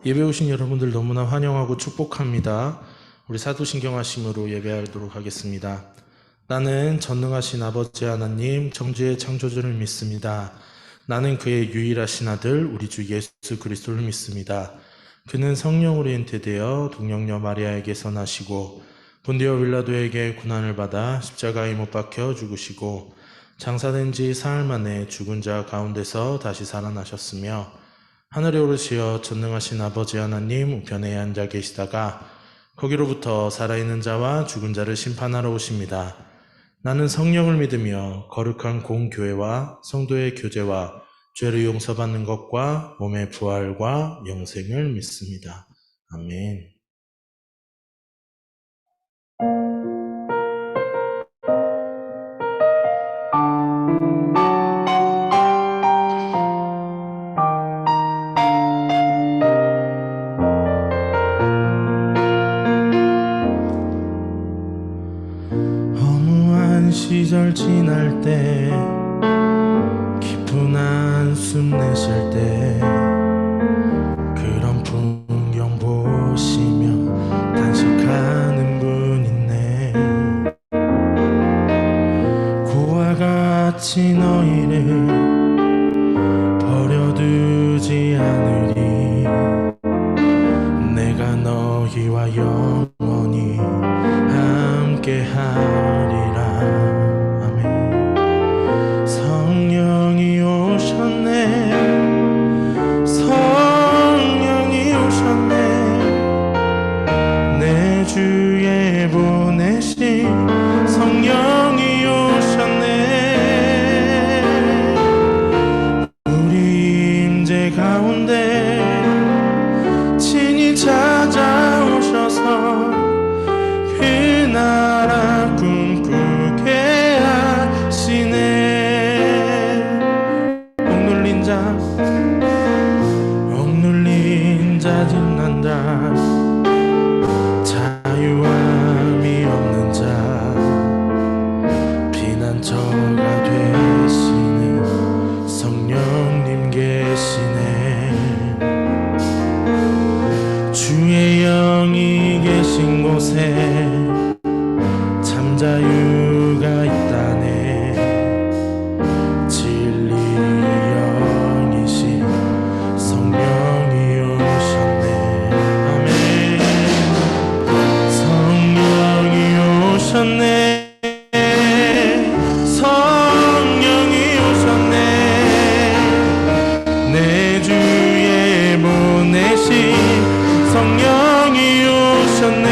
예배 오신 여러분들 너무나 환영하고 축복합니다. 우리 사도신경 하심으로 예배하도록 하겠습니다. 나는 전능하신 아버지 하나님 정죄의 창조주를 믿습니다. 나는 그의 유일하신 아들 우리 주 예수 그리스도를 믿습니다. 그는 성령으로 잉태되어 동정녀 마리아에게서 나시고 본디오 빌라도에게 고난을 받아 십자가에 못 박혀 죽으시고 장사된 지 사흘 만에 죽은 자 가운데서 다시 살아나셨으며 하늘에 오르시어 전능하신 아버지 하나님 우편에 앉아 계시다가 거기로부터 살아있는 자와 죽은 자를 심판하러 오십니다. 나는 성령을 믿으며 거룩한 공교회와 성도의 교제와 죄를 용서받는 것과 몸의 부활과 영생을 믿습니다. 아멘. 허무한 시절 지날 때 깊은 한숨 내쉴 때 그런 풍경 보시며 단식하는 분 있네. 고와 같이 너희를 버려두지 않으리. 내가 너희와 영원히 함께하리라. 아멘. 성령이 오셨네. 성령이 오셨네. 내 주에 보내신 성령이 오셨네. 우리 임재 가운데 친히 찾아오셔서 그 나라 꿈꾸게 하시네. 억눌린 자 빛난다. 자유함이 없는 자 피난처가 되시는 성령님 계시네. 주의 영이 계신 곳에 참 자유가 있다네. 진리의 영이신 성령이 오셨네. 아멘. 성령이 오셨네. 성령이 오셨네. 내 주에 보내신 성령이 오셨네.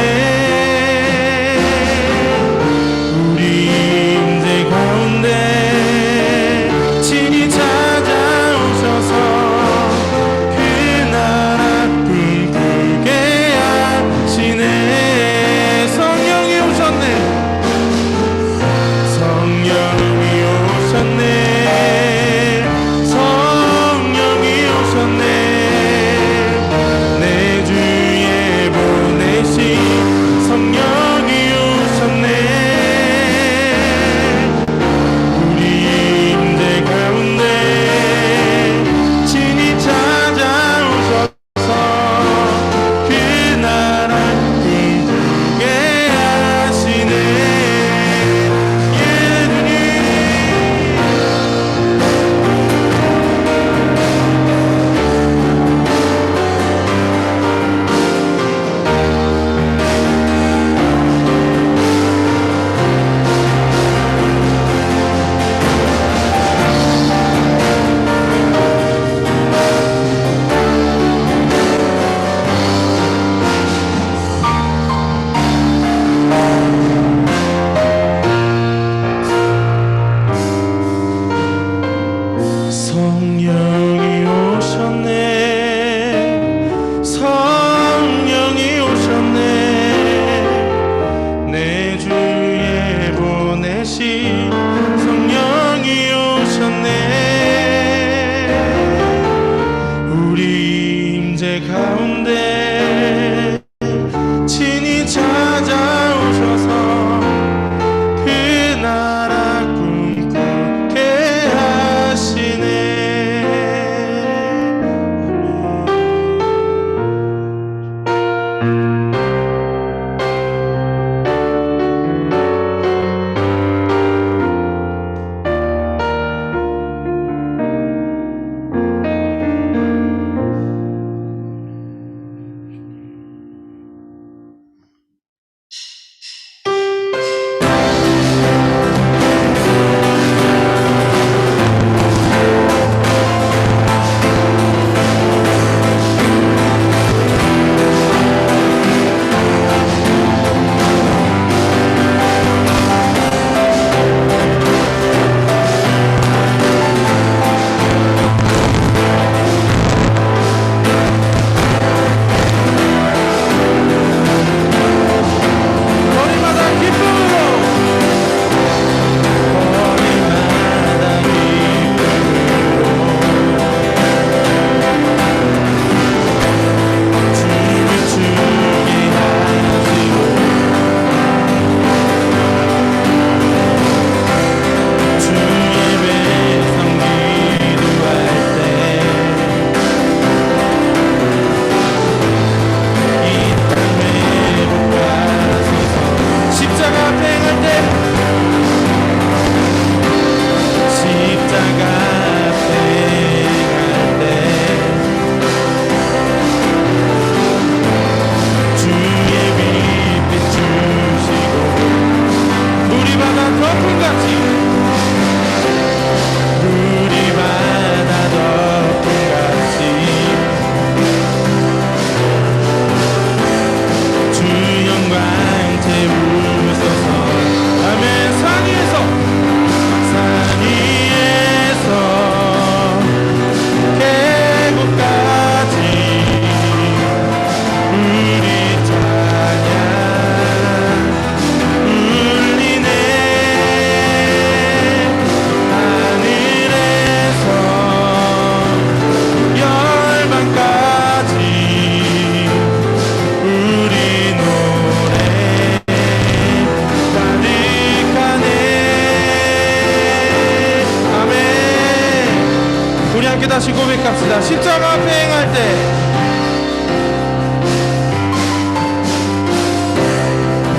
고백합시다. 십자가 앞에 행할 때,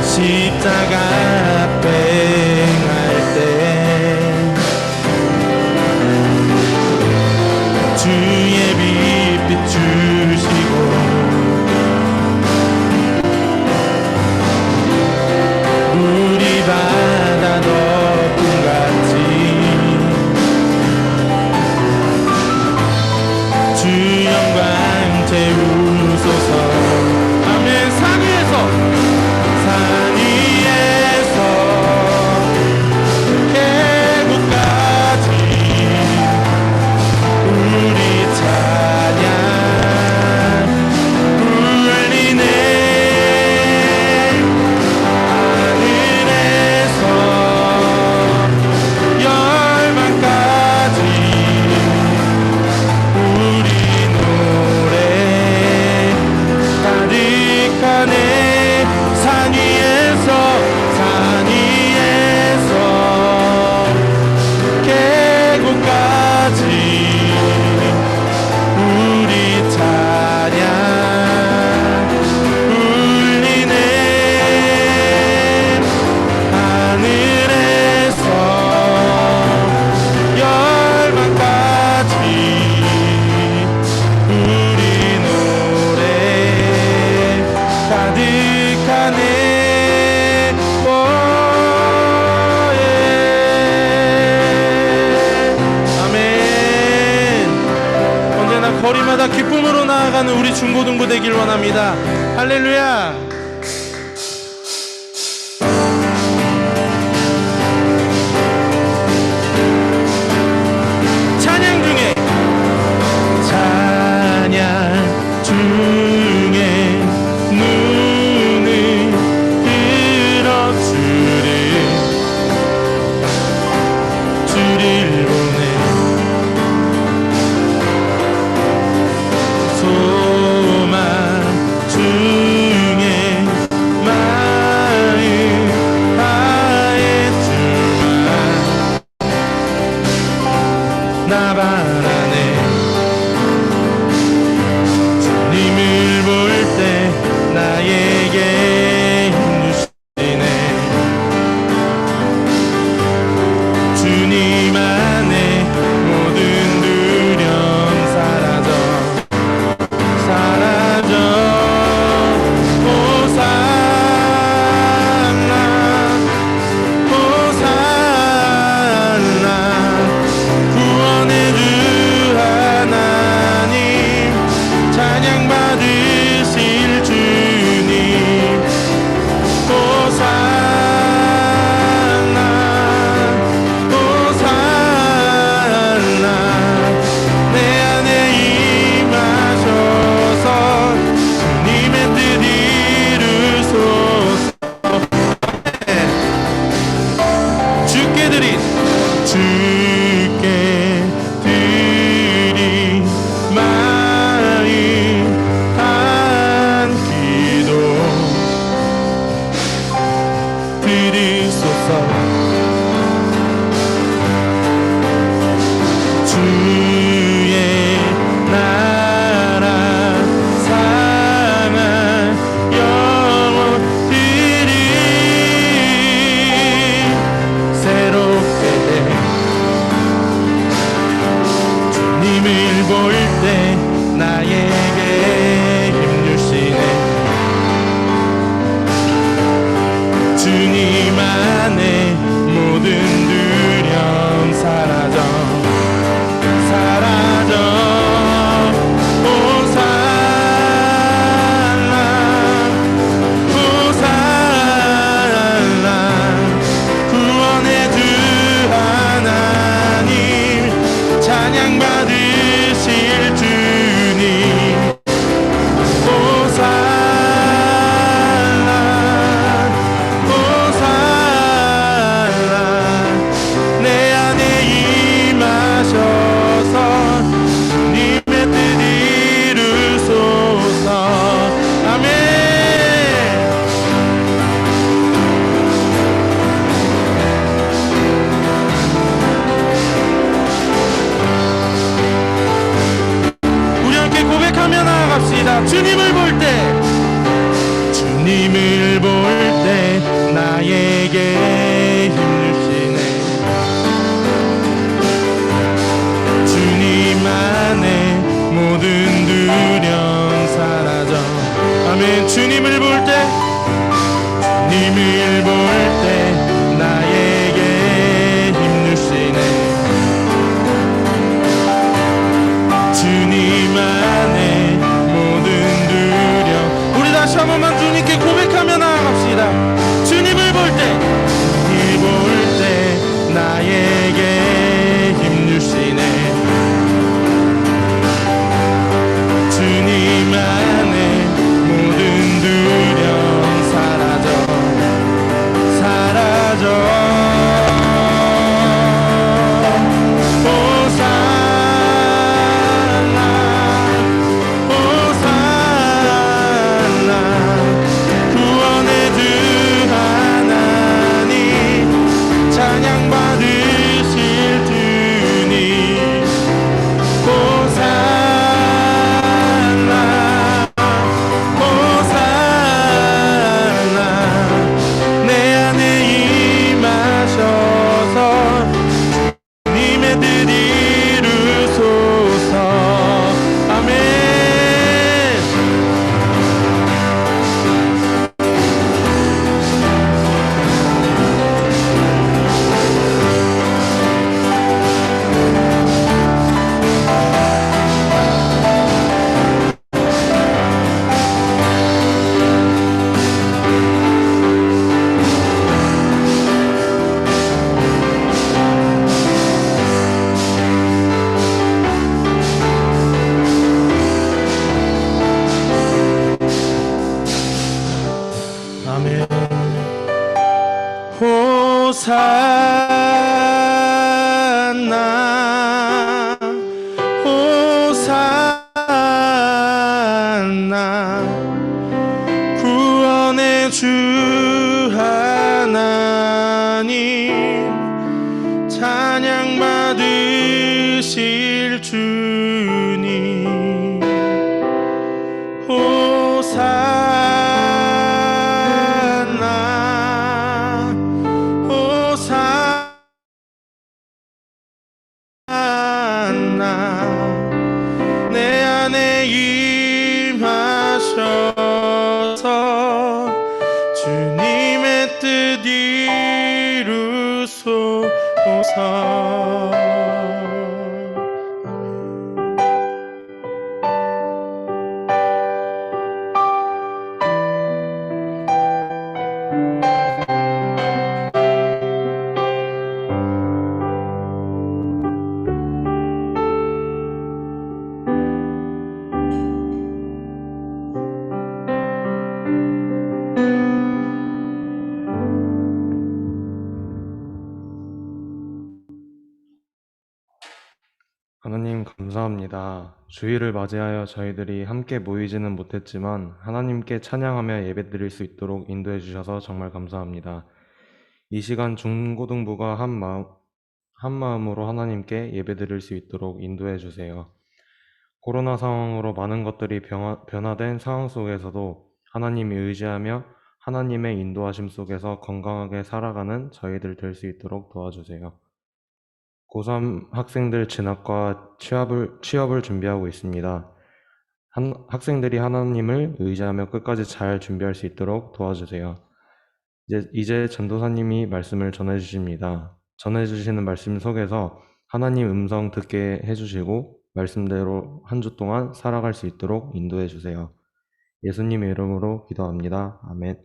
십자가 앞에 행할 때 주의 빛 비추시고 물이 바다 덮음 같이 주 영광 채우소서. 아멘. 산 위에서 계곡까지 우리 찬양 울리네. 하늘에서 열방까지 우리 노래 가득하네. 산 위에서 계곡까지 우리 찬양 울리네. 하늘에서 열방까지 우리 노래 가득하네. 거리마다 기쁨으로 나아가는 우리 중고등부 되길 원합니다. 할렐루야. 찬양 중에 눈을 들어 주를 보내. 소망 중에 마음 다해 주마 나 바라네. 주님을 볼 때 나에게 힘 주시네. 주님 안에 모든 두려움 사라져 호산나 호산나. 구원의 주 하나님 찬양 받으실 주님 호산나 호산나. 내 안에 임하셔서 주님의 뜻 이루소서. 주께 드린 마음 한 기도 드리소서. 주의 나라 상한 영혼들이 새롭게 주님을 볼 때 나에게 힘 주시네. 주님 안에 모든 두려움 사라져 호산나 호산나. 구원의 주 하나님 찬양 받으실 주님 호산나 호산나. 주님을 볼 때 나에게 힘을 주시네. 주님 안에 모든 두려움 사라져. 아멘. 주님을 볼 때, 주님을 볼 때 나에게 힘을 주시네. 주님 안에 모든 두려움. 우리 다시 한 번만 주님께 고백하며 나아갑시다. 주님을 볼 때, 주님을 볼 때 나에게 힘 주시네. 주님 안에 모든 두려움 사라져, 사라져. 호산나 호산나 구원의 주 하나님 찬양 받으실 주님 호산나 호산나 내 안에 임하셔서 주님의 뜻 이루소서. 하나님 감사합니다. 주일을 맞이하여 저희들이 함께 모이지는 못했지만 하나님께 찬양하며 예배드릴 수 있도록 인도해 주셔서 정말 감사합니다. 이 시간 중고등부가 한 마음으로 하나님께 예배드릴 수 있도록 인도해 주세요. 코로나 상황으로 많은 것들이 변화된 상황 속에서도 하나님이 의지하며 하나님의 인도하심 속에서 건강하게 살아가는 저희들 될 수 있도록 도와주세요. 고3 학생들 진학과 취업을 준비하고 있습니다. 학생들이 하나님을 의지하며 끝까지 잘 준비할 수 있도록 도와주세요. 이제 전도사님이 말씀을 전해주십니다. 전해주시는 말씀 속에서 하나님 음성 듣게 해주시고 말씀대로 한 주 동안 살아갈 수 있도록 인도해 주세요. 예수님의 이름으로 기도합니다. 아멘.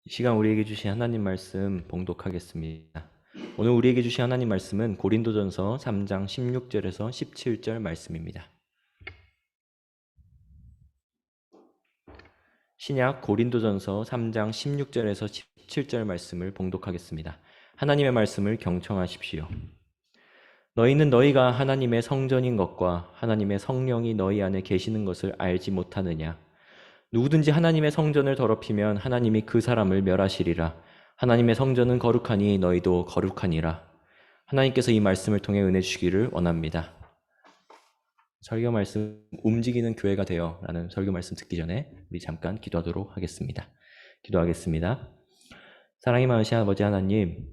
이 시간 우리에게 주신 하나님 말씀 봉독하겠습니다. 오늘 우리에게 주신 하나님 말씀은 고린도전서 3장 16절에서 17절 말씀입니다. 신약 고린도전서 3장 16절에서 17절 말씀을 봉독하겠습니다. 하나님의 말씀을 경청하십시오. 너희는 너희가 하나님의 성전인 것과 하나님의 성령이 너희 안에 계시는 것을 알지 못하느냐? 누구든지 하나님의 성전을 더럽히면 하나님이 그 사람을 멸하시리라. 하나님의 성전은 거룩하니 너희도 거룩하니라. 하나님께서 이 말씀을 통해 은혜 주시기를 원합니다. 설교 말씀 움직이는 교회가 되어 라는 설교 말씀 듣기 전에 우리 잠깐 기도하도록 하겠습니다. 기도하겠습니다. 사랑이 많으신 아버지 하나님,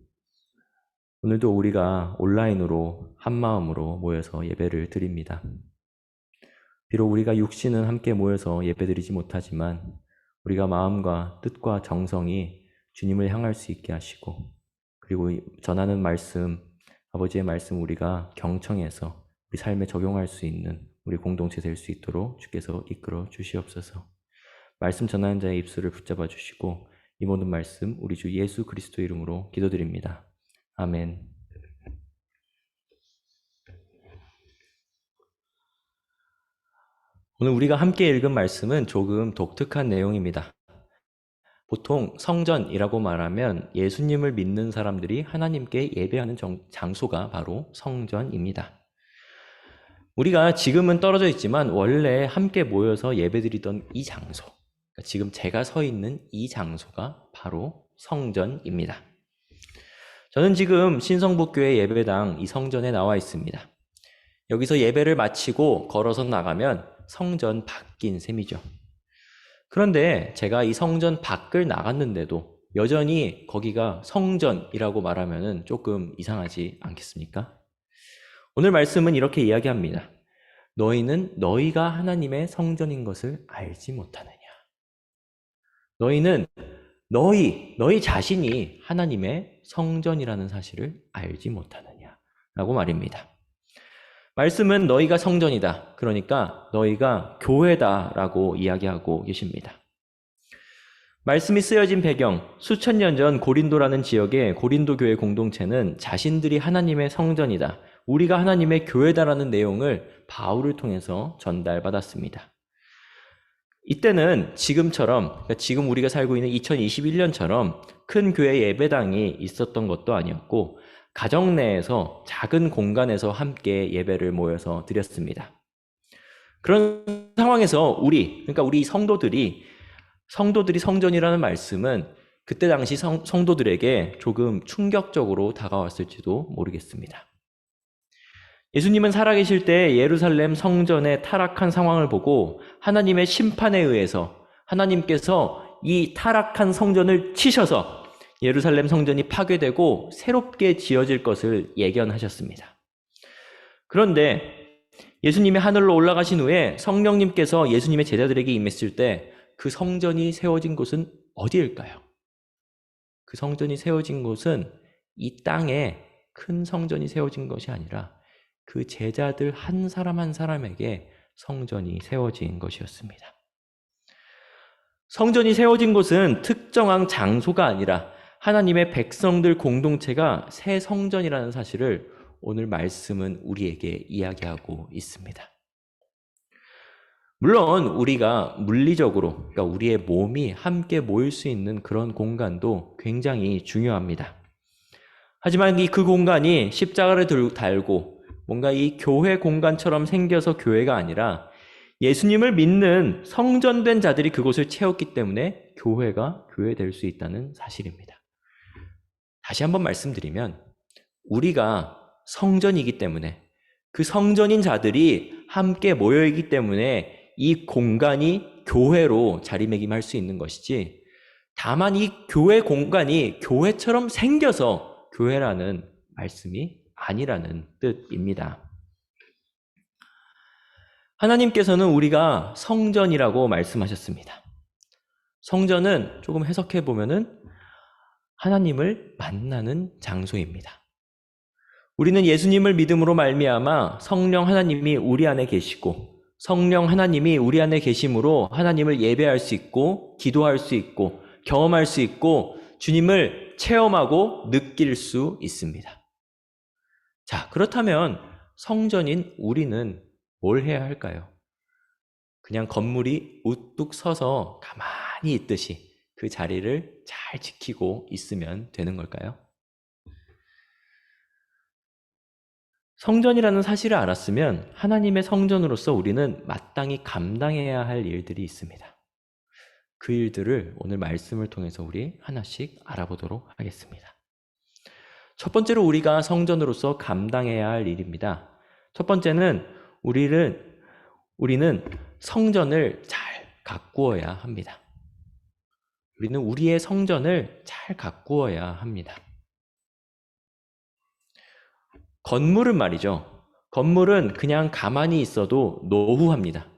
오늘도 우리가 온라인으로 한 마음으로 모여서 예배를 드립니다. 비록 우리가 육신은 함께 모여서 예배드리지 못하지만 우리가 마음과 뜻과 정성이 주님을 향할 수 있게 하시고, 그리고 전하는 말씀, 아버지의 말씀 우리가 경청해서 우리 삶에 적용할 수 있는 우리 공동체 될 수 있도록 주께서 이끌어 주시옵소서. 말씀 전하는 자의 입술을 붙잡아 주시고 이 모든 말씀 우리 주 예수 그리스도 이름으로 기도드립니다. 아멘. 오늘 우리가 함께 읽은 말씀은 조금 독특한 내용입니다. 보통 성전이라고 말하면 예수님을 믿는 사람들이 하나님께 예배하는 장소가 바로 성전입니다. 우리가 지금은 떨어져 있지만 원래 함께 모여서 예배드리던 이 장소, 지금 제가 서 있는 이 장소가 바로 성전입니다. 저는 지금 신성북교회 예배당 이 성전에 나와 있습니다. 여기서 예배를 마치고 걸어서 나가면 성전 밖인 셈이죠. 그런데 제가 이 성전 밖을 나갔는데도 여전히 거기가 성전이라고 말하면 조금 이상하지 않겠습니까? 오늘 말씀은 이렇게 이야기합니다. 너희는 너희가 하나님의 성전인 것을 알지 못하느냐? 너희는 너희 자신이 하나님의 성전이라는 사실을 알지 못하느냐? 라고 말입니다. 말씀은 너희가 성전이다. 그러니까 너희가 교회다라고 이야기하고 계십니다. 말씀이 쓰여진 배경, 수천 년 전 고린도라는 지역의 고린도 교회 공동체는 자신들이 하나님의 성전이다, 우리가 하나님의 교회다라는 내용을 바울을 통해서 전달받았습니다. 이때는 지금처럼, 그러니까 지금 우리가 살고 있는 2021년처럼 큰 교회 예배당이 있었던 것도 아니었고 가정 내에서 작은 공간에서 함께 예배를 모여서 드렸습니다. 그런 상황에서 그러니까 우리 성도들이 성전이라는 말씀은 그때 당시 성도들에게 조금 충격적으로 다가왔을지도 모르겠습니다. 예수님은 살아계실 때 예루살렘 성전의 타락한 상황을 보고 하나님의 심판에 의해서 하나님께서 이 타락한 성전을 치셔서 예루살렘 성전이 파괴되고 새롭게 지어질 것을 예견하셨습니다. 그런데 예수님이 하늘로 올라가신 후에 성령님께서 예수님의 제자들에게 임했을 때 그 성전이 세워진 곳은 어디일까요? 그 성전이 세워진 곳은 이 땅에 큰 성전이 세워진 것이 아니라 그 제자들 한 사람 한 사람에게 성전이 세워진 것이었습니다. 성전이 세워진 곳은 특정한 장소가 아니라 하나님의 백성들 공동체가 새 성전이라는 사실을 오늘 말씀은 우리에게 이야기하고 있습니다. 물론 우리가 물리적으로, 그러니까 우리의 몸이 함께 모일 수 있는 그런 공간도 굉장히 중요합니다. 하지만 그 공간이 십자가를 달고 뭔가 이 교회 공간처럼 생겨서 교회가 아니라 예수님을 믿는 성전된 자들이 그곳을 채웠기 때문에 교회가 교회될 수 있다는 사실입니다. 다시 한번 말씀드리면 우리가 성전이기 때문에 그 성전인 자들이 함께 모여있기 때문에 이 공간이 교회로 자리매김할 수 있는 것이지, 다만 이 교회 공간이 교회처럼 생겨서 교회라는 말씀이 아니라는 뜻입니다. 하나님께서는 우리가 성전이라고 말씀하셨습니다. 성전은 조금 해석해 보면은 하나님을 만나는 장소입니다. 우리는 예수님을 믿음으로 말미암아 성령 하나님이 우리 안에 계시고 성령 하나님이 우리 안에 계심으로 하나님을 예배할 수 있고 기도할 수 있고 경험할 수 있고 주님을 체험하고 느낄 수 있습니다. 자, 그렇다면 성전인 우리는 뭘 해야 할까요? 그냥 건물이 우뚝 서서 가만히 가만히 있듯이 그 자리를 잘 지키고 있으면 되는 걸까요? 성전이라는 사실을 알았으면 하나님의 성전으로서 우리는 마땅히 감당해야 할 일들이 있습니다. 그 일들을 오늘 말씀을 통해서 우리 하나씩 알아보도록 하겠습니다. 첫 번째로 우리가 성전으로서 감당해야 할 일입니다. 첫 번째는 우리는 성전을 잘 가꾸어야 합니다. 우리는 우리의 성전을 잘 가꾸어야 합니다. 건물은 말이죠. 건물은 그냥 가만히 있어도 노후합니다.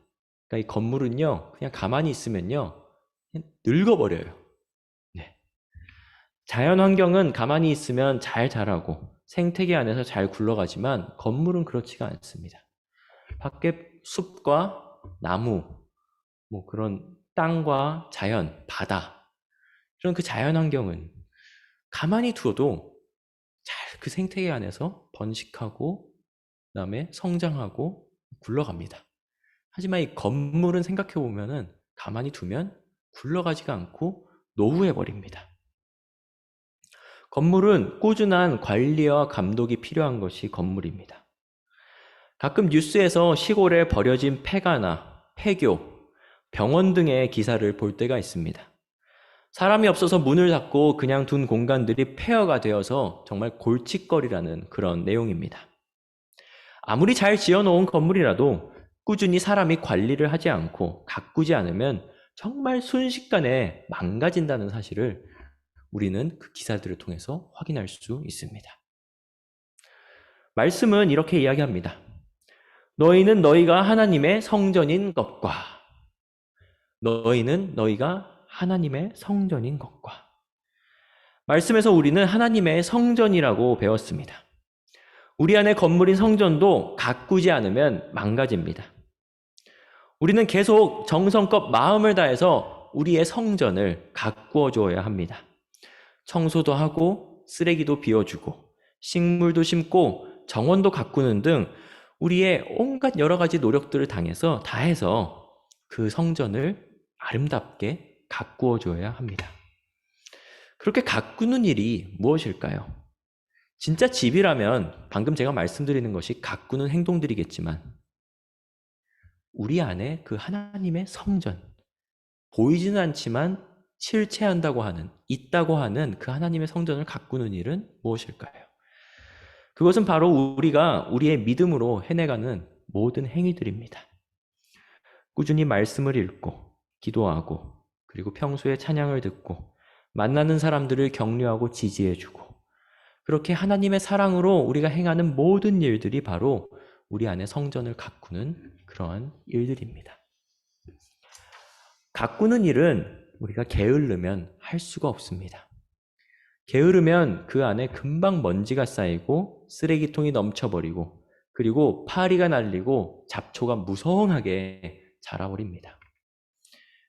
그러니까 이 건물은요, 그냥 가만히 있으면요, 늙어버려요. 네. 자연 환경은 가만히 있으면 잘 자라고 생태계 안에서 잘 굴러가지만 건물은 그렇지가 않습니다. 밖에 숲과 나무, 뭐 그런 땅과 자연, 바다, 이런 그 자연 환경은 가만히 두어도 잘 그 생태계 안에서 번식하고 그다음에 성장하고 굴러갑니다. 하지만 이 건물은 생각해 보면은 가만히 두면 굴러가지가 않고 노후해 버립니다. 건물은 꾸준한 관리와 감독이 필요한 것이 건물입니다. 가끔 뉴스에서 시골에 버려진 폐가나 폐교, 병원 등의 기사를 볼 때가 있습니다. 사람이 없어서 문을 닫고 그냥 둔 공간들이 폐허가 되어서 정말 골칫거리라는 그런 내용입니다. 아무리 잘 지어놓은 건물이라도 꾸준히 사람이 관리를 하지 않고 가꾸지 않으면 정말 순식간에 망가진다는 사실을 우리는 그 기사들을 통해서 확인할 수 있습니다. 말씀은 이렇게 이야기합니다. 너희는 너희가 하나님의 성전인 것과 너희가 하나님의 성전인 것과 말씀에서 우리는 하나님의 성전이라고 배웠습니다. 우리 안에 건물인 성전도 가꾸지 않으면 망가집니다. 우리는 계속 정성껏 마음을 다해서 우리의 성전을 가꾸어 줘야 합니다. 청소도 하고 쓰레기도 비워주고 식물도 심고 정원도 가꾸는 등 우리의 온갖 여러 가지 노력들을 다해서 그 성전을 아름답게 가꾸어 줘야 합니다. 그렇게 가꾸는 일이 무엇일까요? 진짜 집이라면 방금 제가 말씀드리는 것이 가꾸는 행동들이겠지만 우리 안에 그 하나님의 성전, 보이지는 않지만 있다고 하는 그 하나님의 성전을 가꾸는 일은 무엇일까요? 그것은 바로 우리가 우리의 믿음으로 해내가는 모든 행위들입니다. 꾸준히 말씀을 읽고 기도하고 그리고 평소에 찬양을 듣고 만나는 사람들을 격려하고 지지해주고 그렇게 하나님의 사랑으로 우리가 행하는 모든 일들이 바로 우리 안에 성전을 가꾸는 그러한 일들입니다. 가꾸는 일은 우리가 게으르면 할 수가 없습니다. 게으르면 그 안에 금방 먼지가 쌓이고 쓰레기통이 넘쳐버리고 그리고 파리가 날리고 잡초가 무성하게 자라버립니다.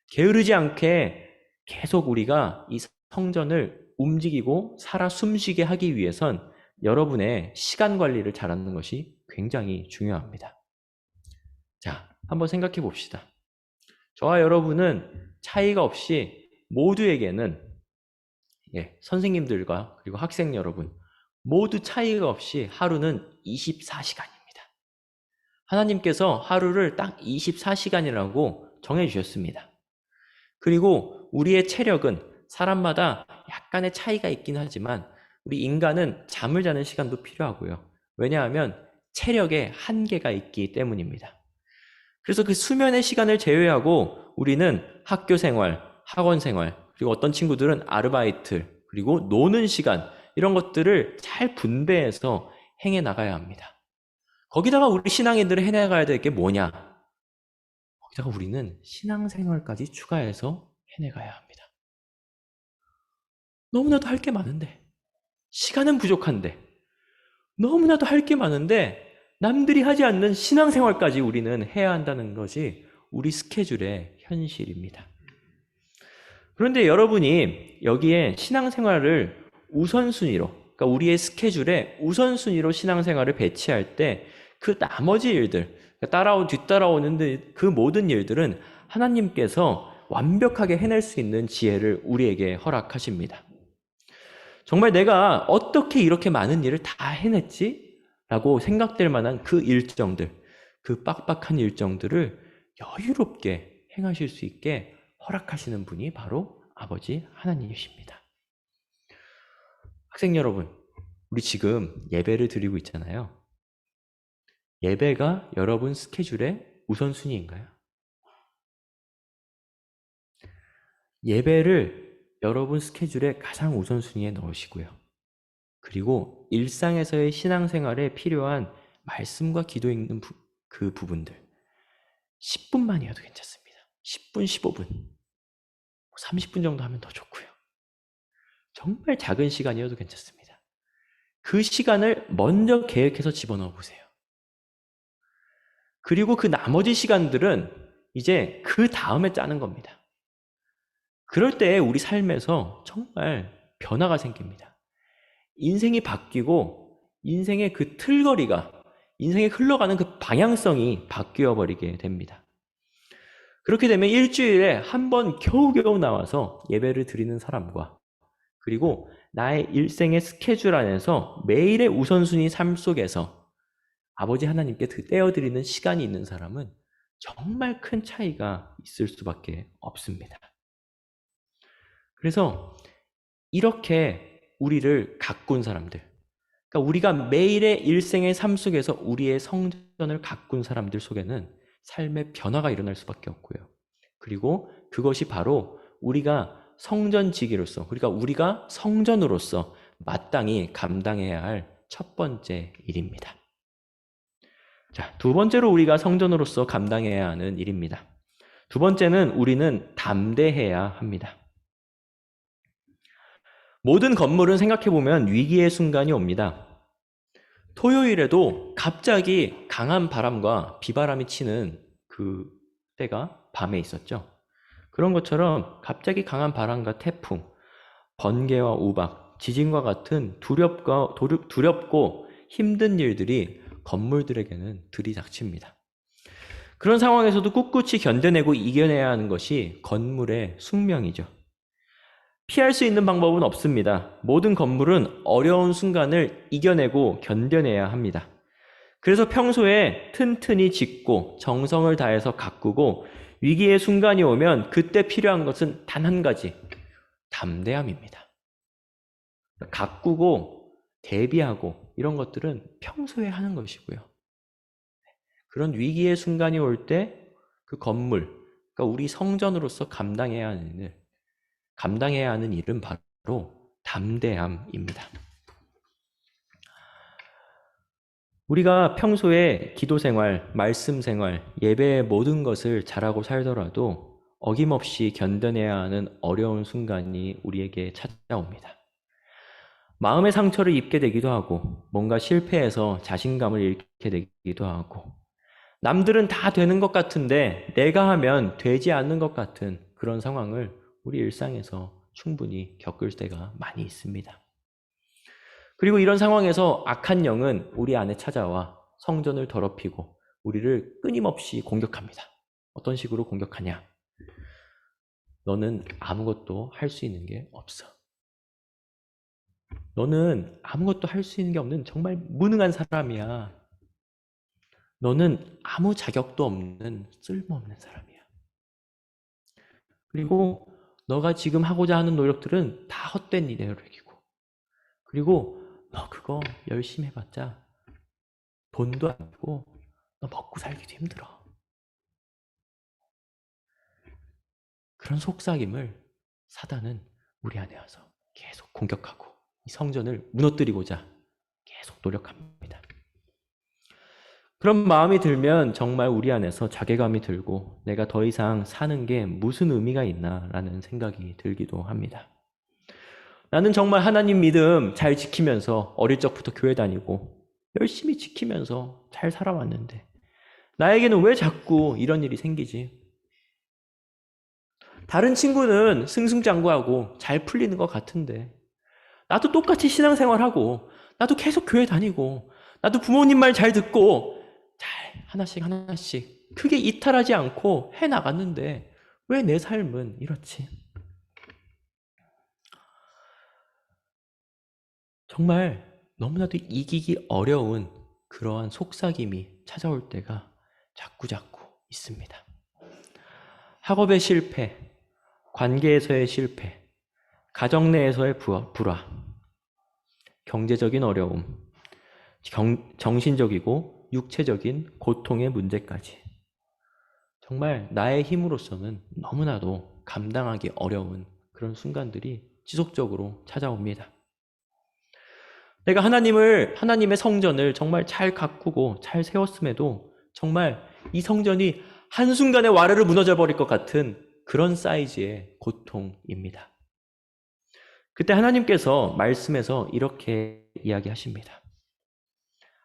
게으르지 않게 계속 우리가 이 성전을 움직이고 살아 숨쉬게 하기 위해선 여러분의 시간 관리를 잘하는 것이 굉장히 중요합니다. 자, 한번 생각해 봅시다. 저와 여러분은 차이가 없이 모두에게는 선생님들과 그리고 학생 여러분 모두 차이가 없이 하루는 24시간입니다. 하나님께서 하루를 딱 24시간이라고 정해주셨습니다. 그리고 우리의 체력은 사람마다 약간의 차이가 있긴 하지만 우리 인간은 잠을 자는 시간도 필요하고요. 왜냐하면 체력에 한계가 있기 때문입니다. 그래서 그 수면의 시간을 제외하고 우리는 학교 생활, 학원 생활, 그리고 어떤 친구들은 아르바이트, 그리고 노는 시간 이런 것들을 잘 분배해서 행해 나가야 합니다. 거기다가 우리 신앙인들은 해나가야 될 게 뭐냐? 거기다가 우리는 신앙생활까지 추가해서 해내가야 합니다. 너무나도 할 게 많은데 시간은 부족한데 너무나도 할 게 많은데 남들이 하지 않는 신앙생활까지 우리는 해야 한다는 것이 우리 스케줄의 현실입니다. 그런데 여러분이 여기에 신앙생활을 우선순위로, 그러니까 우리의 스케줄에 우선순위로 신앙생활을 배치할 때 그 나머지 일들, 뒤따라오는 그 모든 일들은 하나님께서 완벽하게 해낼 수 있는 지혜를 우리에게 허락하십니다. 정말 내가 어떻게 이렇게 많은 일을 다 해냈지? 라고 생각될 만한 그 일정들, 그 빡빡한 일정들을 여유롭게 행하실 수 있게 허락하시는 분이 바로 아버지 하나님이십니다. 학생 여러분, 우리 지금 예배를 드리고 있잖아요. 예배가 여러분 스케줄의 우선순위인가요? 예배를 여러분 스케줄의 가장 우선순위에 넣으시고요. 그리고 일상에서의 신앙생활에 필요한 말씀과 기도 읽는 그 부분들 10분만이어도 괜찮습니다. 10분, 15분, 30분 정도 하면 더 좋고요. 정말 작은 시간이어도 괜찮습니다. 그 시간을 먼저 계획해서 집어넣어 보세요. 그리고 그 나머지 시간들은 이제 그 다음에 짜는 겁니다. 그럴 때 우리 삶에서 정말 변화가 생깁니다. 인생이 바뀌고 인생의 그 틀거리가, 인생에 흘러가는 그 방향성이 바뀌어 버리게 됩니다. 그렇게 되면 일주일에 한 번 겨우겨우 나와서 예배를 드리는 사람과 그리고 나의 일생의 스케줄 안에서 매일의 우선순위 삶 속에서 아버지 하나님께 떼어드리는 시간이 있는 사람은 정말 큰 차이가 있을 수밖에 없습니다. 그래서 이렇게 우리를 가꾼 사람들, 그러니까 우리가 매일의 일생의 삶 속에서 우리의 성전을 가꾼 사람들 속에는 삶의 변화가 일어날 수밖에 없고요. 그리고 그것이 바로 우리가 성전지기로서, 그러니까 우리가 성전으로서 마땅히 감당해야 할 첫 번째 일입니다. 자, 두 번째로 우리가 성전으로서 감당해야 하는 일입니다. 두 번째는 우리는 담대해야 합니다. 모든 건물은 생각해보면 위기의 순간이 옵니다. 토요일에도 갑자기 강한 바람과 비바람이 치는 그 때가 밤에 있었죠. 그런 것처럼 갑자기 강한 바람과 태풍, 번개와 우박, 지진과 같은 두렵고 힘든 일들이 건물들에게는 들이닥칩니다. 그런 상황에서도 꿋꿋이 견뎌내고 이겨내야 하는 것이 건물의 숙명이죠. 피할 수 있는 방법은 없습니다. 모든 건물은 어려운 순간을 이겨내고 견뎌내야 합니다. 그래서 평소에 튼튼히 짓고 정성을 다해서 가꾸고 위기의 순간이 오면 그때 필요한 것은 단 한 가지, 담대함입니다. 가꾸고 대비하고 이런 것들은 평소에 하는 것이고요. 그런 위기의 순간이 올 때 그 건물, 그러니까 우리 성전으로서 감당해야 하는 일은 바로 담대함입니다. 우리가 평소에 기도 생활, 말씀 생활, 예배의 모든 것을 잘하고 살더라도 어김없이 견뎌내야 하는 어려운 순간이 우리에게 찾아옵니다. 마음의 상처를 입게 되기도 하고 뭔가 실패해서 자신감을 잃게 되기도 하고 남들은 다 되는 것 같은데 내가 하면 되지 않는 것 같은 그런 상황을 우리 일상에서 충분히 겪을 때가 많이 있습니다. 그리고 이런 상황에서 악한 영은 우리 안에 찾아와 성전을 더럽히고 우리를 끊임없이 공격합니다. 어떤 식으로 공격하냐? 너는 아무것도 할 수 있는 게 없어. 너는 아무것도 할 수 있는 게 없는 정말 무능한 사람이야. 너는 아무 자격도 없는 쓸모없는 사람이야. 그리고 너가 지금 하고자 하는 노력들은 다 헛된 노력이고 그리고 너 그거 열심히 해봤자 돈도 아니고 너 먹고 살기도 힘들어. 그런 속삭임을 사단은 우리 안에 와서 계속 공격하고 이 성전을 무너뜨리고자 계속 노력합니다. 그런 마음이 들면 정말 우리 안에서 자괴감이 들고 내가 더 이상 사는 게 무슨 의미가 있나라는 생각이 들기도 합니다. 나는 정말 하나님 믿음 잘 지키면서 어릴 적부터 교회 다니고 열심히 지키면서 잘 살아왔는데 나에게는 왜 자꾸 이런 일이 생기지? 다른 친구는 승승장구하고 잘 풀리는 것 같은데 나도 똑같이 신앙생활하고 나도 계속 교회 다니고 나도 부모님 말 잘 듣고 잘 하나씩 크게 이탈하지 않고 해나갔는데 왜 내 삶은 이렇지? 정말 너무나도 이기기 어려운 그러한 속삭임이 찾아올 때가 자꾸자꾸 있습니다. 학업의 실패, 관계에서의 실패, 가정 내에서의 불화, 경제적인 어려움, 정신적이고 육체적인 고통의 문제까지 정말 나의 힘으로서는 너무나도 감당하기 어려운 그런 순간들이 지속적으로 찾아옵니다. 내가 하나님의 성전을 정말 잘 가꾸고 잘 세웠음에도 정말 이 성전이 한순간에 와르르 무너져 버릴 것 같은 그런 사이즈의 고통입니다. 그때 하나님께서 말씀에서 이렇게 이야기하십니다.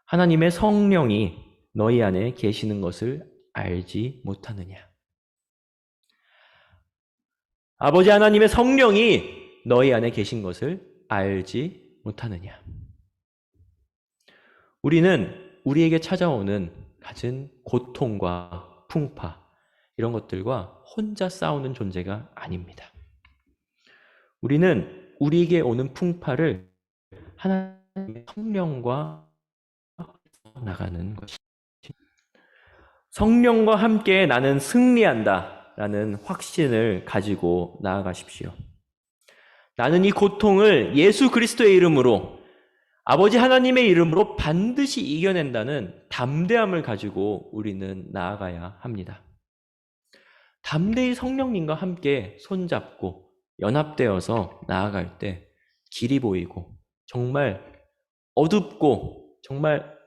하나님의 성령이 너희 안에 계시는 것을 알지 못하느냐? 아버지 하나님의 성령이 너희 안에 계신 것을 알지 못하느냐? 우리는 우리에게 찾아오는 갖은 고통과 풍파 이런 것들과 혼자 싸우는 존재가 아닙니다. 우리는 우리에게 오는 풍파를 하나님의 성령과 나가는 것이 성령과 함께 나는 승리한다 라는 확신을 가지고 나아가십시오. 나는 이 고통을 예수 그리스도의 이름으로 아버지 하나님의 이름으로 반드시 이겨낸다는 담대함을 가지고 우리는 나아가야 합니다. 담대히 성령님과 함께 손잡고 연합되어서 나아갈 때 길이 보이고 정말 어둡고 정말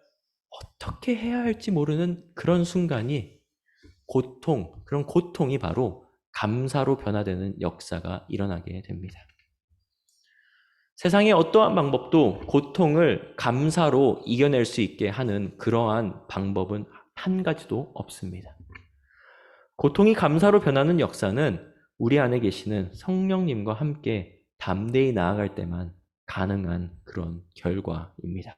어떻게 해야 할지 모르는 그런 순간이 그런 고통이 바로 감사로 변화되는 역사가 일어나게 됩니다. 세상의 어떠한 방법도 고통을 감사로 이겨낼 수 있게 하는 그러한 방법은 한 가지도 없습니다. 고통이 감사로 변하는 역사는 우리 안에 계시는 성령님과 함께 담대히 나아갈 때만 가능한 그런 결과입니다.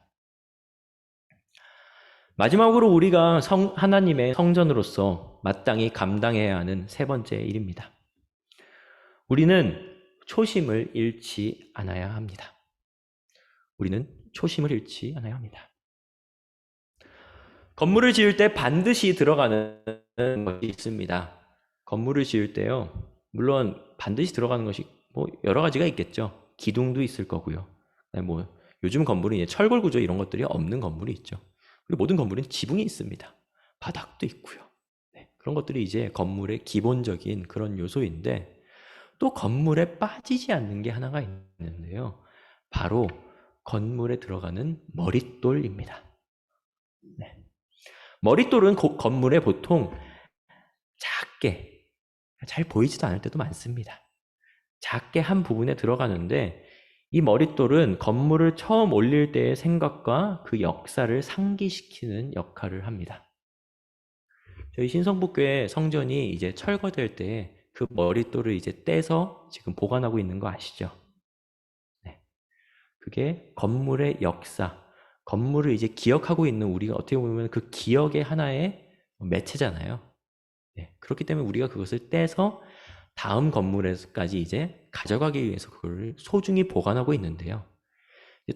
마지막으로 우리가 하나님의 성전으로서 마땅히 감당해야 하는 세 번째 일입니다. 우리는 초심을 잃지 않아야 합니다. 우리는 초심을 잃지 않아야 합니다. 건물을 지을 때 반드시 들어가는 것이 있습니다. 건물을 지을 때요, 물론 반드시 들어가는 것이 여러 가지가 있겠죠. 기둥도 있을 거고요. 요즘 건물은 이제 철골 구조 이런 것들이 없는 건물이 있죠. 그리고 모든 건물은 지붕이 있습니다. 바닥도 있고요. 그런 것들이 이제 건물의 기본적인 그런 요소인데 또 건물에 빠지지 않는 게 하나가 있는데요. 바로 건물에 들어가는 머릿돌입니다. 머릿돌은 건물에 보통 작게, 잘 보이지도 않을 때도 많습니다. 작게 한 부분에 들어가는데 이 머릿돌은 건물을 처음 올릴 때의 생각과 그 역사를 상기시키는 역할을 합니다. 저희 신성북교회 성전이 이제 철거될 때 그 머릿돌을 이제 떼서 지금 보관하고 있는 거 아시죠? 그게 건물의 역사, 건물을 이제 기억하고 있는 우리가 어떻게 보면 그 기억의 하나의 매체잖아요. 그렇기 때문에 우리가 그것을 떼서 다음 건물에까지 이제 가져가기 위해서 그걸 소중히 보관하고 있는데요.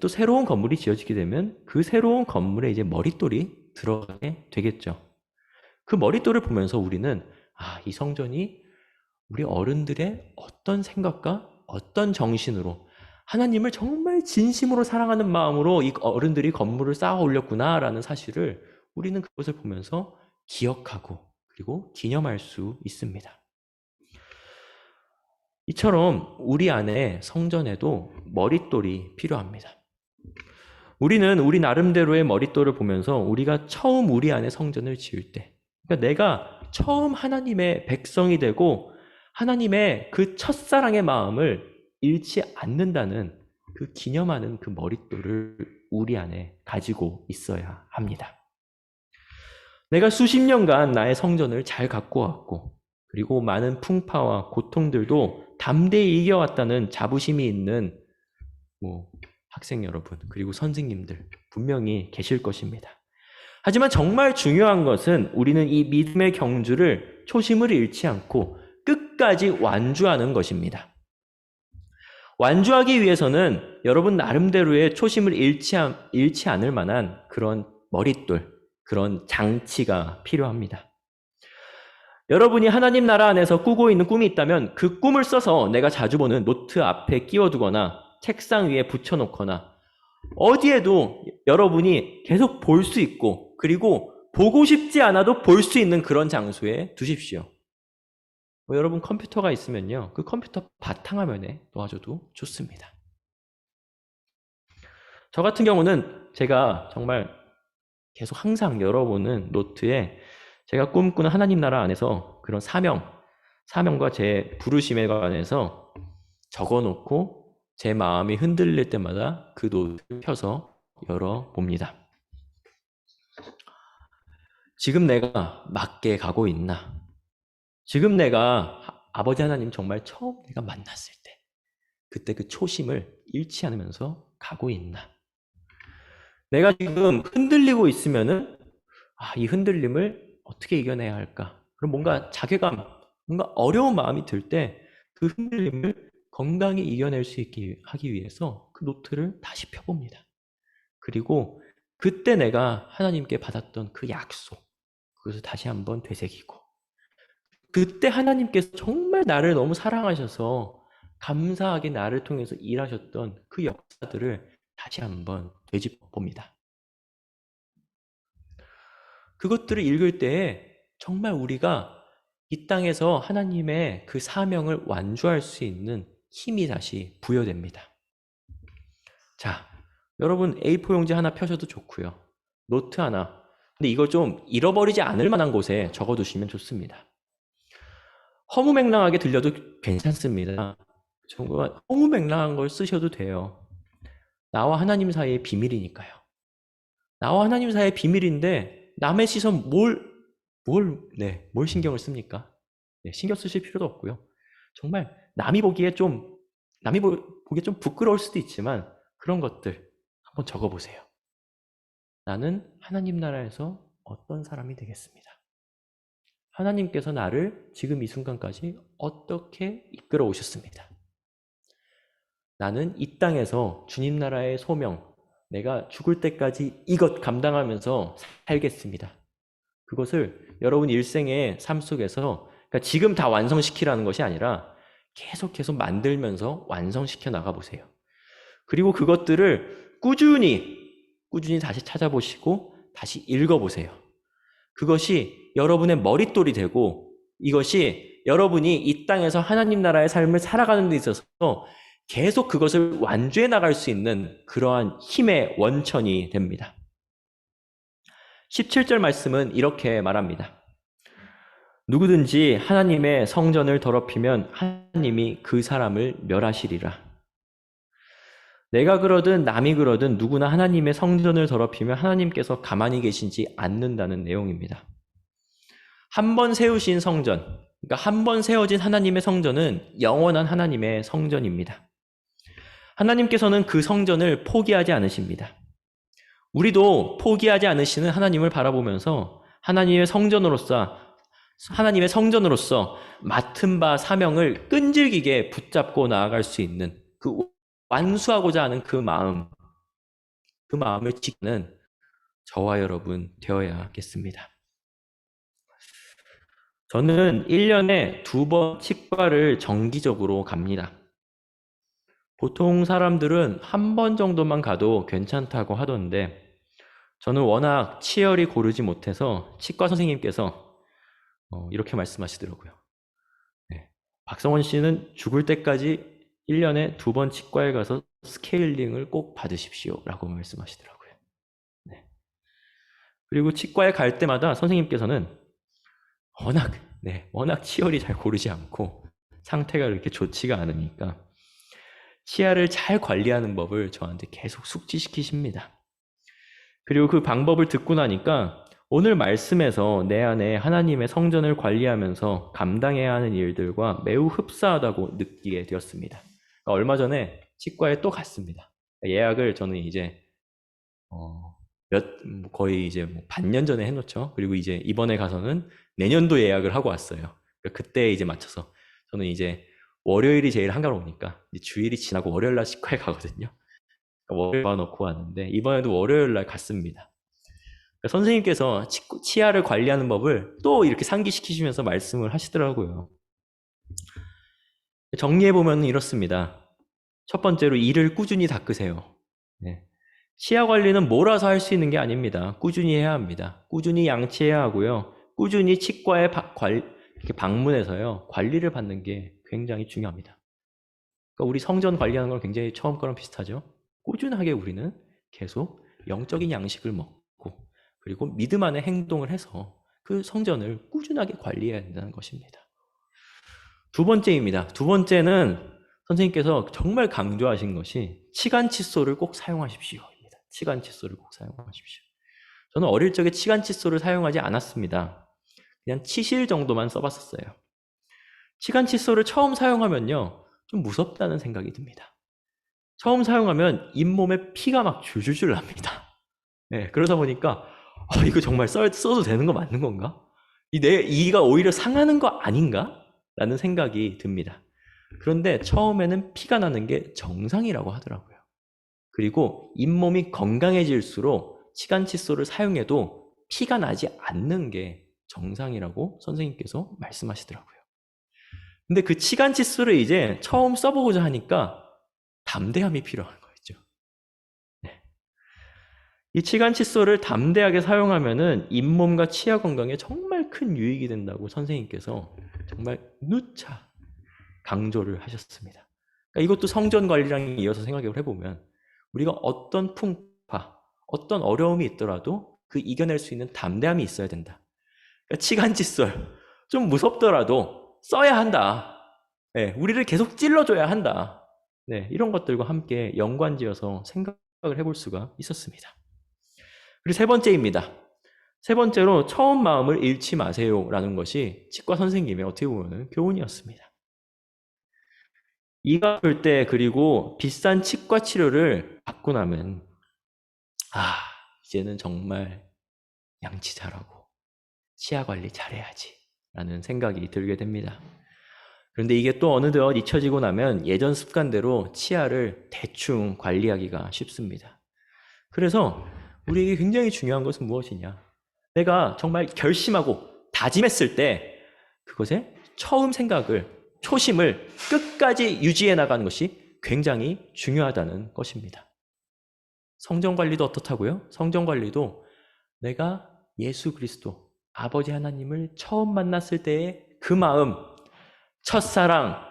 또 새로운 건물이 지어지게 되면 그 새로운 건물에 이제 머릿돌이 들어가게 되겠죠. 그 머릿돌을 보면서 우리는 이 성전이 우리 어른들의 어떤 생각과 어떤 정신으로 하나님을 정말 진심으로 사랑하는 마음으로 이 어른들이 건물을 쌓아 올렸구나라는 사실을 우리는 그것을 보면서 기억하고 그리고 기념할 수 있습니다. 이처럼 우리 안에 성전에도 머릿돌이 필요합니다. 우리는 우리 나름대로의 머릿돌을 보면서 우리가 처음 우리 안에 성전을 지을 때, 그러니까 내가 처음 하나님의 백성이 되고 하나님의 그 첫사랑의 마음을 잃지 않는다는 그 기념하는 그 머릿돌을 우리 안에 가지고 있어야 합니다. 내가 수십 년간 나의 성전을 잘 갖고 왔고 그리고 많은 풍파와 고통들도 담대히 이겨왔다는 자부심이 있는 학생 여러분 그리고 선생님들 분명히 계실 것입니다. 하지만 정말 중요한 것은 우리는 이 믿음의 경주를 초심을 잃지 않고 끝까지 완주하는 것입니다. 완주하기 위해서는 여러분 나름대로의 초심을 잃지 않을 만한 그런 머릿돌, 그런 장치가 필요합니다. 여러분이 하나님 나라 안에서 꾸고 있는 꿈이 있다면 그 꿈을 써서 내가 자주 보는 노트 앞에 끼워두거나 책상 위에 붙여놓거나 어디에도 여러분이 계속 볼 수 있고 그리고 보고 싶지 않아도 볼 수 있는 그런 장소에 두십시오. 여러분 컴퓨터가 있으면요, 그 컴퓨터 바탕화면에 놓아줘도 좋습니다. 저 같은 경우는 제가 정말 계속 항상 열어보는 노트에 제가 꿈꾸는 하나님 나라 안에서 그런 사명과 제 부르심에 관해서 적어놓고 제 마음이 흔들릴 때마다 그 노트를 펴서 열어봅니다. 지금 내가 맞게 가고 있나? 지금 내가 아버지 하나님 정말 처음 내가 만났을 때 그때 그 초심을 잃지 않으면서 가고 있나? 내가 지금 흔들리고 있으면은 이 흔들림을 어떻게 이겨내야 할까? 그럼 뭔가 자괴감, 뭔가 어려운 마음이 들 때 그 흔들림을 건강히 이겨낼 수 있게 하기 위해서 그 노트를 다시 펴봅니다. 그리고 그때 내가 하나님께 받았던 그 약속, 그것을 다시 한번 되새기고 그때 하나님께서 정말 나를 너무 사랑하셔서 감사하게 나를 통해서 일하셨던 그 역사들을 다시 한번 되짚어 봅니다. 그것들을 읽을 때에 정말 우리가 이 땅에서 하나님의 그 사명을 완주할 수 있는 힘이 다시 부여됩니다. 자, 여러분 A4 용지 하나 펴셔도 좋고요. 노트 하나. 근데 이걸 좀 잃어버리지 않을 만한 곳에 적어두시면 좋습니다. 허무맹랑하게 들려도 괜찮습니다. 정말 허무맹랑한 걸 쓰셔도 돼요. 나와 하나님 사이의 비밀이니까요. 나와 하나님 사이의 비밀인데 남의 시선 뭘 신경을 씁니까? 신경 쓰실 필요도 없고요. 정말 남이 보기에 좀 부끄러울 수도 있지만 그런 것들 한번 적어보세요. 나는 하나님 나라에서 어떤 사람이 되겠습니다. 하나님께서 나를 지금 이 순간까지 어떻게 이끌어 오셨습니다. 나는 이 땅에서 주님 나라의 소명, 내가 죽을 때까지 이것 감당하면서 살겠습니다. 그것을 여러분 일생의 삶 속에서 그러니까 지금 다 완성시키라는 것이 아니라 계속 만들면서 완성시켜 나가보세요. 그리고 그것들을 꾸준히 다시 찾아보시고 다시 읽어보세요. 그것이 여러분의 머릿돌이 되고 이것이 여러분이 이 땅에서 하나님 나라의 삶을 살아가는 데 있어서 계속 그것을 완주해 나갈 수 있는 그러한 힘의 원천이 됩니다. 17절 말씀은 이렇게 말합니다. 누구든지 하나님의 성전을 더럽히면 하나님이 그 사람을 멸하시리라. 내가 그러든 남이 그러든 누구나 하나님의 성전을 더럽히면 하나님께서 가만히 계시지 않는다는 내용입니다. 한 번 세우신 성전, 그러니까 한 번 세워진 하나님의 성전은 영원한 하나님의 성전입니다. 하나님께서는 그 성전을 포기하지 않으십니다. 우리도 포기하지 않으시는 하나님을 바라보면서 하나님의 성전으로서 맡은 바 사명을 끈질기게 붙잡고 나아갈 수 있는 그 완수하고자 하는 그 마음을 지키는 저와 여러분 되어야겠습니다. 저는 1년에 2번 치과를 정기적으로 갑니다. 보통 사람들은 한 번 정도만 가도 괜찮다고 하던데 저는 워낙 치열이 고르지 못해서 치과 선생님께서 이렇게 말씀하시더라고요. 박성원 씨는 죽을 때까지 1년에 2번 치과에 가서 스케일링을 꼭 받으십시오 라고 말씀하시더라고요. 그리고 치과에 갈 때마다 선생님께서는 워낙 치열이 잘 고르지 않고 상태가 그렇게 좋지가 않으니까 치아를 잘 관리하는 법을 저한테 계속 숙지시키십니다. 그리고 그 방법을 듣고 나니까 오늘 말씀에서 내 안에 하나님의 성전을 관리하면서 감당해야 하는 일들과 매우 흡사하다고 느끼게 되었습니다. 그러니까 얼마 전에 치과에 또 갔습니다. 예약을 저는 이제 거의 이제 반년 전에 해놓죠. 그리고 이제 이번에 가서는 내년도 예약을 하고 왔어요. 그러니까 그때 이제 맞춰서 저는 이제 월요일이 제일 한가로우니까 이제 주일이 지나고 월요일 날 치과에 가거든요. 그러니까 월요일 넣고 왔는데 이번에도 월요일 날 갔습니다. 그러니까 선생님께서 치아를 관리하는 법을 또 이렇게 상기시키시면서 말씀을 하시더라고요. 정리해보면 이렇습니다. 첫 번째로 이를 꾸준히 닦으세요. 네. 치아 관리는 몰아서 할 수 있는 게 아닙니다. 꾸준히 해야 합니다. 꾸준히 양치해야 하고요. 꾸준히 치과에 이렇게 방문해서요. 관리를 받는 게 굉장히 중요합니다. 그러니까 우리 성전 관리하는 건 굉장히 처음 거랑 비슷하죠. 꾸준하게 우리는 계속 영적인 양식을 먹고 그리고 믿음 안에 행동을 해서 그 성전을 꾸준하게 관리해야 된다는 것입니다. 두 번째입니다. 두 번째는 선생님께서 정말 강조하신 것이 치간 칫솔을 꼭 사용하십시오입니다. 치간 칫솔을 꼭 사용하십시오. 저는 어릴 적에 치간 칫솔을 사용하지 않았습니다. 그냥 치실 정도만 써봤었어요. 치간 칫솔을 처음 사용하면요, 좀 무섭다는 생각이 듭니다. 처음 사용하면 잇몸에 피가 막 줄줄줄 납니다. 네, 그러다 보니까 이거 정말 써도 되는 거 맞는 건가? 내 이가 오히려 상하는 거 아닌가? 라는 생각이 듭니다. 그런데 처음에는 피가 나는 게 정상이라고 하더라고요. 그리고 잇몸이 건강해질수록 치간 칫솔을 사용해도 피가 나지 않는 게 정상이라고 선생님께서 말씀하시더라고요. 근데 그 치간 칫솔을 이제 처음 써보고자 하니까 담대함이 필요한 거였죠. 네. 이 치간 칫솔을 담대하게 사용하면은 잇몸과 치아 건강에 정말 큰 유익이 된다고 선생님께서 정말 누차 강조를 하셨습니다. 그러니까 이것도 성전 관리랑 이어서 생각을 해보면 우리가 어떤 풍파, 어떤 어려움이 있더라도 그 이겨낼 수 있는 담대함이 있어야 된다. 그러니까 치간 칫솔 좀 무섭더라도 써야 한다. 네, 우리를 계속 찔러줘야 한다. 네, 이런 것들과 함께 연관지어서 생각을 해볼 수가 있었습니다. 그리고 세 번째입니다. 세 번째로 처음 마음을 잃지 마세요라는 것이 치과 선생님의 어떻게 보면 교훈이었습니다. 이가 아플 때 그리고 비싼 치과 치료를 받고 나면 이제는 정말 양치 잘하고 치아 관리 잘해야지 라는 생각이 들게 됩니다. 그런데 이게 또 어느덧 잊혀지고 나면 예전 습관대로 치아를 대충 관리하기가 쉽습니다. 그래서 우리에게 굉장히 중요한 것은 무엇이냐? 내가 정말 결심하고 다짐했을 때 그것에 처음 생각을, 초심을 끝까지 유지해 나가는 것이 굉장히 중요하다는 것입니다. 성전 관리도 어떻다고요? 성전 관리도 내가 예수 그리스도, 아버지 하나님을 처음 만났을 때의 그 마음, 첫사랑,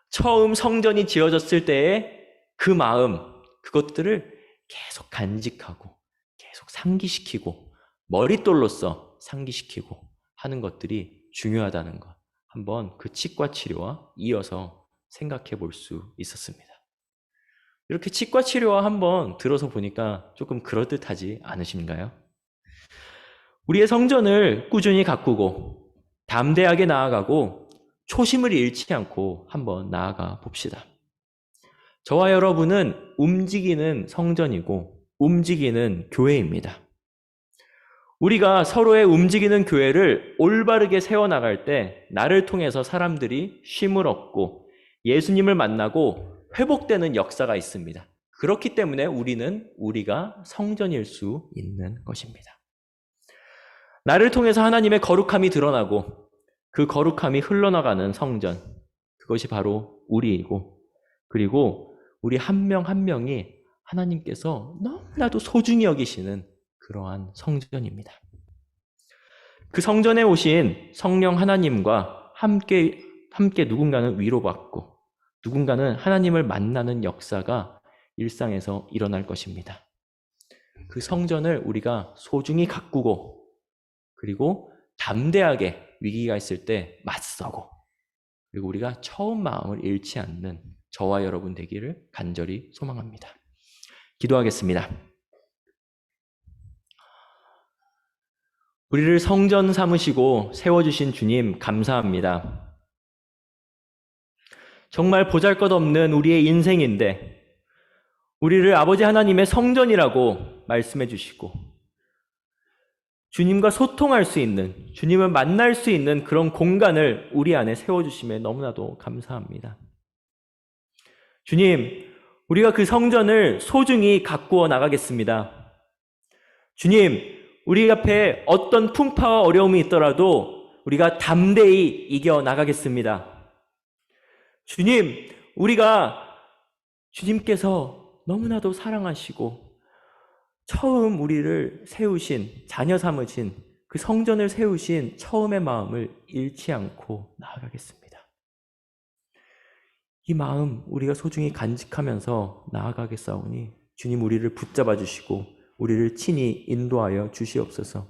처음 성전이 지어졌을 때의 그 마음, 그것들을 계속 간직하고 계속 상기시키고 머릿돌로써 상기시키고 하는 것들이 중요하다는 것, 한번 그 치과 치료와 이어서 생각해 볼 수 있었습니다. 이렇게 치과 치료와 한번 들어서 보니까 조금 그럴듯하지 않으신가요? 우리의 성전을 꾸준히 가꾸고 담대하게 나아가고 초심을 잃지 않고 한번 나아가 봅시다. 저와 여러분은 움직이는 성전이고 움직이는 교회입니다. 우리가 서로의 움직이는 교회를 올바르게 세워나갈 때 나를 통해서 사람들이 쉼을 얻고 예수님을 만나고 회복되는 역사가 있습니다. 그렇기 때문에 우리가 성전일 수 있는 것입니다. 나를 통해서 하나님의 거룩함이 드러나고 그 거룩함이 흘러나가는 성전, 그것이 바로 우리이고, 그리고 우리 한 명 한 명이 하나님께서 너무나도 소중히 여기시는 그러한 성전입니다. 그 성전에 오신 성령 하나님과 함께 누군가는 위로받고 누군가는 하나님을 만나는 역사가 일상에서 일어날 것입니다. 그 성전을 우리가 소중히 가꾸고 그리고 담대하게 위기가 있을 때 맞서고 그리고 우리가 처음 마음을 잃지 않는 저와 여러분 되기를 간절히 소망합니다. 기도하겠습니다. 우리를 성전 삼으시고 세워주신 주님 감사합니다. 정말 보잘것없는 우리의 인생인데 우리를 아버지 하나님의 성전이라고 말씀해 주시고 주님과 소통할 수 있는, 주님을 만날 수 있는 그런 공간을 우리 안에 세워주심에 너무나도 감사합니다. 주님, 우리가 그 성전을 소중히 가꾸어 나가겠습니다. 주님, 우리 앞에 어떤 풍파와 어려움이 있더라도 우리가 담대히 이겨 나가겠습니다. 주님, 우리가 주님께서 너무나도 사랑하시고 처음 우리를 세우신, 자녀 삼으신 그 성전을 세우신 처음의 마음을 잃지 않고 나아가겠습니다. 이 마음 우리가 소중히 간직하면서 나아가겠사오니 주님 우리를 붙잡아 주시고 우리를 친히 인도하여 주시옵소서.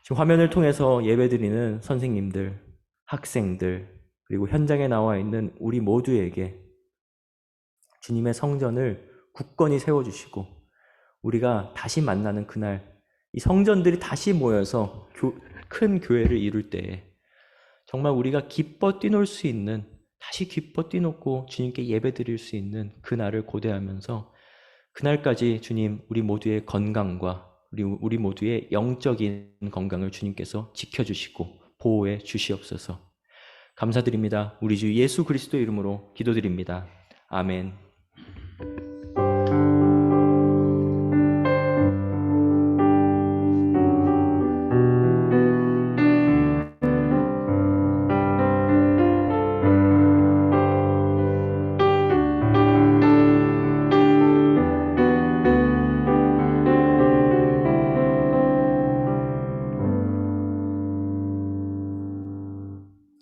지금 화면을 통해서 예배드리는 선생님들, 학생들, 그리고 현장에 나와 있는 우리 모두에게 주님의 성전을 굳건히 세워주시고 우리가 다시 만나는 그날 이 성전들이 다시 모여서 큰 교회를 이룰 때에 정말 우리가 기뻐 뛰놀 수 있는, 다시 기뻐 뛰놀고 주님께 예배드릴 수 있는 그날을 고대하면서 그날까지 주님 우리 모두의 건강과 우리 모두의 영적인 건강을 주님께서 지켜주시고 보호해 주시옵소서. 감사드립니다. 우리 주 예수 그리스도 이름으로 기도드립니다. 아멘.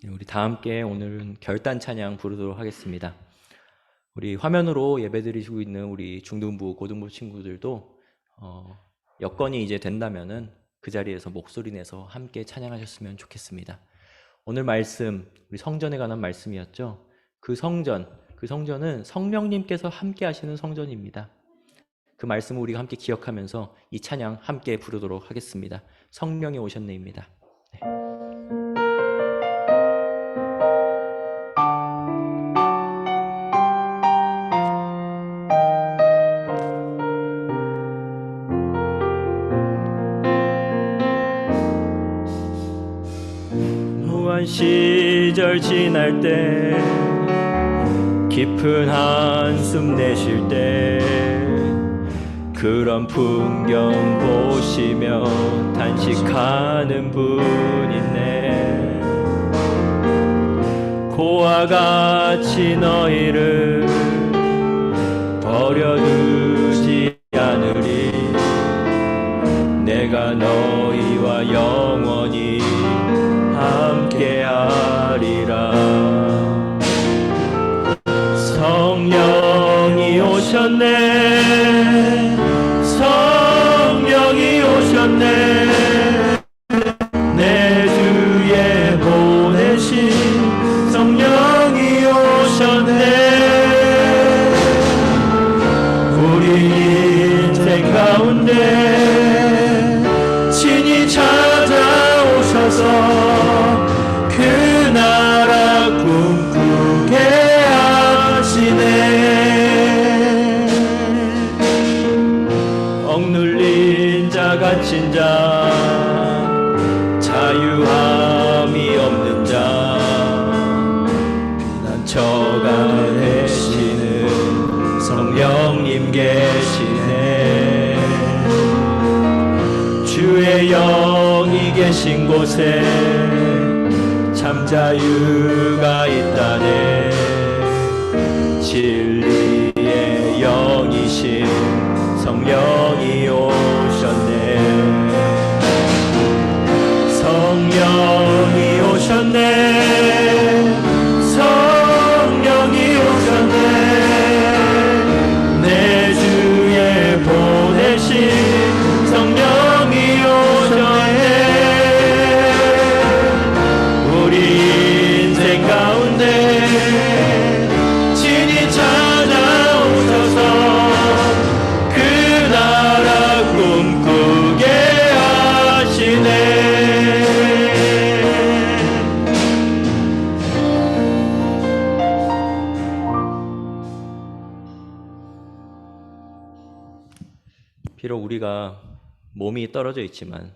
우리 다 함께 오늘은 결단 찬양 부르도록 하겠습니다. 우리 화면으로 예배드리고 있는 우리 중등부, 고등부 친구들도 여건이 이제 된다면은 그 자리에서 목소리 내서 함께 찬양하셨으면 좋겠습니다. 오늘 말씀, 우리 성전에 관한 말씀이었죠. 그 성전은 성령님께서 함께 하시는 성전입니다. 그 말씀을 우리가 함께 기억하면서 이 찬양 함께 부르도록 하겠습니다. 성령이 오셨네입니다. 시절 지날 때 깊은 한숨 내쉴 때 그런 풍경 보시며 단식하는 분 있네. 고와 같이 너희를 버려두지 않으리. 내가 너희와 영원히 함께하리라. 성령이 오셨네. 성령이 오셨네. 내 주에 보내신 성령이 오셨네. 우리 인생 가운데 친히 찾아오셔서 그 나라 꿈꾸게 하시네. 억눌린 자 갇힌 자 자유함이 없는 자 피난처가 되시는 성령님 계시네. 주의 영이 계신 곳에 참 자유가 있다네. 진리의 영이신 성령이 오셨네. 성령이 오셨네. 성령이 오셨네. 내 주에 보내신 성령이 오셨네. 우리 인생 가운데 친히 찾아오셔서 그 나라 꿈꾸게 하시네. 비록 우리가 몸이 떨어져 있지만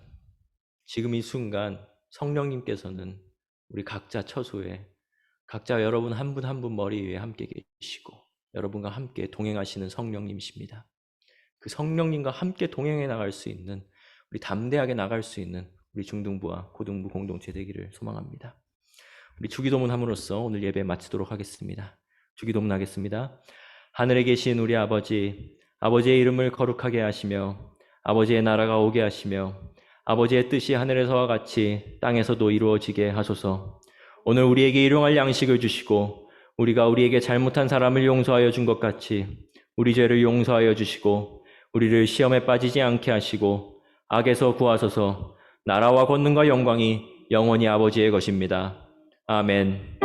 지금 이 순간 성령님께서는 우리 각자 처소에 각자 여러분 한 분 한 분 머리 위에 함께 계시고 여러분과 함께 동행하시는 성령님이십니다. 그 성령님과 함께 동행해 나갈 수 있는 우리 담대하게 나갈 수 있는 우리 중등부와 고등부 공동체 되기를 소망합니다. 우리 주기도문 함으로써 오늘 예배 마치도록 하겠습니다. 주기도문 하겠습니다. 하늘에 계신 우리 아버지, 아버지의 이름을 거룩하게 하시며 아버지의 나라가 오게 하시며 아버지의 뜻이 하늘에서와 같이 땅에서도 이루어지게 하소서. 오늘 우리에게 일용할 양식을 주시고 우리가 우리에게 잘못한 사람을 용서하여 준 것 같이 우리 죄를 용서하여 주시고 우리를 시험에 빠지지 않게 하시고 악에서 구하소서. 나라와 권능과 영광이 영원히 아버지의 것입니다. 아멘.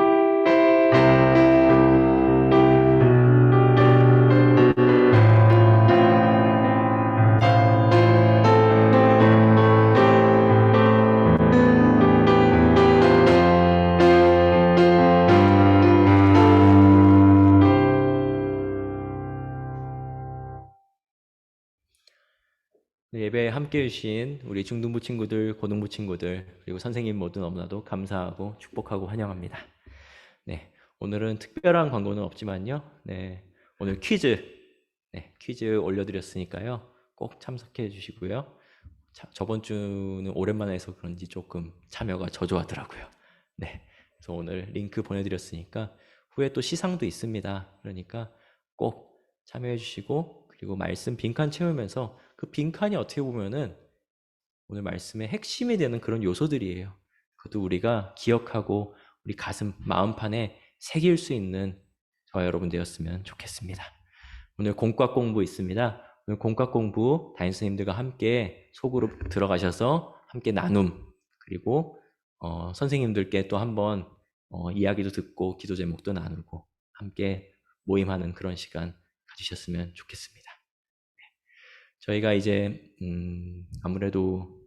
예배에 함께해 주신 우리 중등부 친구들, 고등부 친구들, 그리고 선생님 모두 너무나도 감사하고 축복하고 환영합니다. 네, 오늘은 특별한 광고는 없지만요. 네, 오늘 퀴즈 올려드렸으니까요. 꼭 참석해 주시고요. 저번 주는 오랜만에 해서 그런지 조금 참여가 저조하더라고요. 네, 그래서 오늘 링크 보내드렸으니까 후에 또 시상도 있습니다. 그러니까 꼭 참여해 주시고 그리고 말씀 빈칸 채우면서 그 빈칸이 어떻게 보면은 오늘 말씀의 핵심이 되는 그런 요소들이에요. 그것도 우리가 기억하고 우리 가슴, 마음판에 새길 수 있는 저와 여러분 되었으면 좋겠습니다. 오늘 공과 공부 있습니다. 오늘 공과 공부 담임선생님들과 함께 소그룹 들어가셔서 함께 나눔 그리고 선생님들께 또 한번 이야기도 듣고 기도 제목도 나누고 함께 모임하는 그런 시간 가지셨으면 좋겠습니다. 저희가 이제 아무래도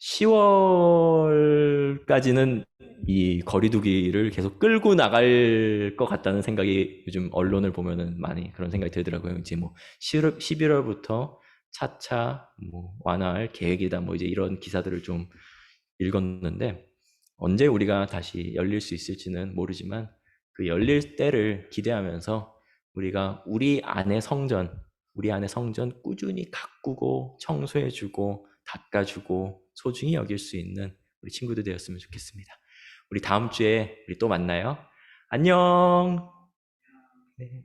10월까지는 이 거리두기를 계속 끌고 나갈 것 같다는 생각이 요즘 언론을 보면은 많이 그런 생각이 들더라고요. 이제 뭐 11월부터 차차 뭐 완화할 계획이다 뭐 이제 이런 기사들을 좀 읽었는데 언제 우리가 다시 열릴 수 있을지는 모르지만 그 열릴 때를 기대하면서 우리가 우리 안의 성전 꾸준히 가꾸고 청소해주고 닦아주고 소중히 여길 수 있는 우리 친구들 되었으면 좋겠습니다. 우리 다음 주에 우리 또 만나요. 안녕. 네.